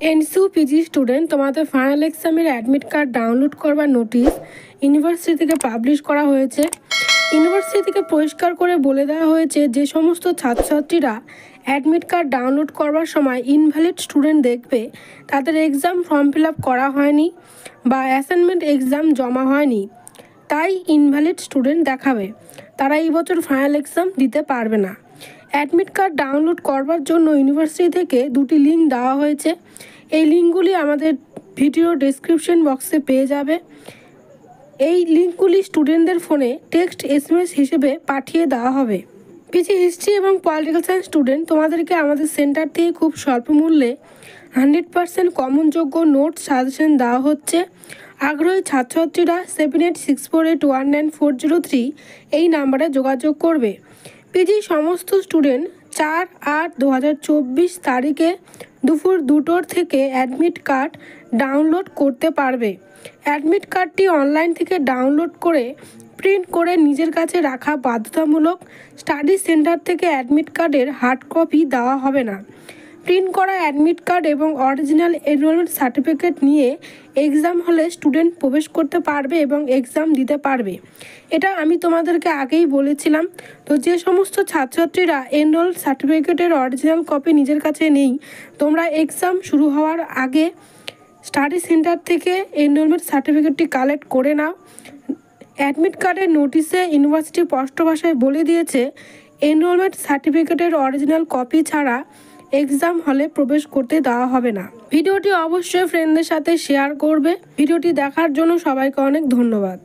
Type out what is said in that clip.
এনসিউ PG student তোমাদের final এক্সামের admit card download করবার নোটিশ ইউনিভার্সিটি থেকে পাবলিশ করা হয়েছে। ইউনিভার্সিটি থেকে পরিষ্কার করে বলে দেওয়া হয়েছে যে সমস্ত ছাত্রছাত্রীরা অ্যাডমিট কার্ড ডাউনলোড করবার সময় ইনভ্যালিড স্টুডেন্ট দেখবে তাদের এক্সাম ফর্ম ফিল আপ করা হয়নি বা অ্যাসাইনমেন্ট এক্সাম জমা হয়নি, তাই ইনভ্যালিড স্টুডেন্ট দেখাবে, তারা এই বছর ফাইনাল এক্সাম দিতে পারবে না। অ্যাডমিট কার্ড ডাউনলোড করবার জন্য ইউনিভার্সিটি থেকে দুটি লিঙ্ক দেওয়া হয়েছে। এই লিঙ্কগুলি আমাদের ভিডিও ডেসক্রিপশন বক্সে পেয়ে যাবে। এই লিঙ্কগুলি স্টুডেন্টদের ফোনে টেক্সট SMS হিসেবে পাঠিয়ে দেওয়া হবে। পিজি হিস্ট্রি এবং পলিটিক্যাল সায়েন্স স্টুডেন্ট তোমাদেরকে আমাদের সেন্টার থেকে খুব স্বল্প মূল্যে 100% কমনযোগ্য নোটস সাজেশন দেওয়া হচ্ছে। আগ্রহী ছাত্রছাত্রীরা 7864819403 এই নাম্বারে যোগাযোগ করবে। পিজি সমস্ত স্টুডেন্ট 4/8/2024 তারিখে দুপুর 2টোর থেকে অ্যাডমিট কার্ড ডাউনলোড করতে পারবে। অ্যাডমিট কার্ডটি অনলাইন থেকে ডাউনলোড করে প্রিন্ট করে নিজের কাছে রাখা বাধ্যতামূলক। স্টাডি সেন্টার থেকে অ্যাডমিট কার্ডের হার্ড কপি দেওয়া হবে না। প্রিন্ট করা অ্যাডমিট কার্ড এবং অরিজিনাল এনরোলমেন্ট সার্টিফিকেট নিয়ে এক্সাম হলে স্টুডেন্ট প্রবেশ করতে পারবে এবং এক্সাম দিতে পারবে। এটা আমি তোমাদেরকে আগেই বলেছিলাম। তো যে সমস্ত ছাত্রছাত্রীরা এনরোল সার্টিফিকেটের অরিজিনাল কপি নিজের কাছে নেই, তোমরা এক্সাম শুরু হওয়ার আগে স্টাডি সেন্টার থেকে এনরোলমেন্ট সার্টিফিকেটটি কালেক্ট করে নাও। অ্যাডমিট কার্ডের নোটিশে ইউনিভার্সিটি স্পষ্ট ভাষায় বলে দিয়েছে এনরোলমেন্ট সার্টিফিকেটের অরিজিনাল কপি ছাড়া এক্সাম হলে প্রবেশ করতে দেওয়া হবে না। ভিডিওটি অবশ্যই ফ্রেন্ডদের সাথে শেয়ার করবে। ভিডিওটি দেখার জন্য সবাইকে অনেক ধন্যবাদ।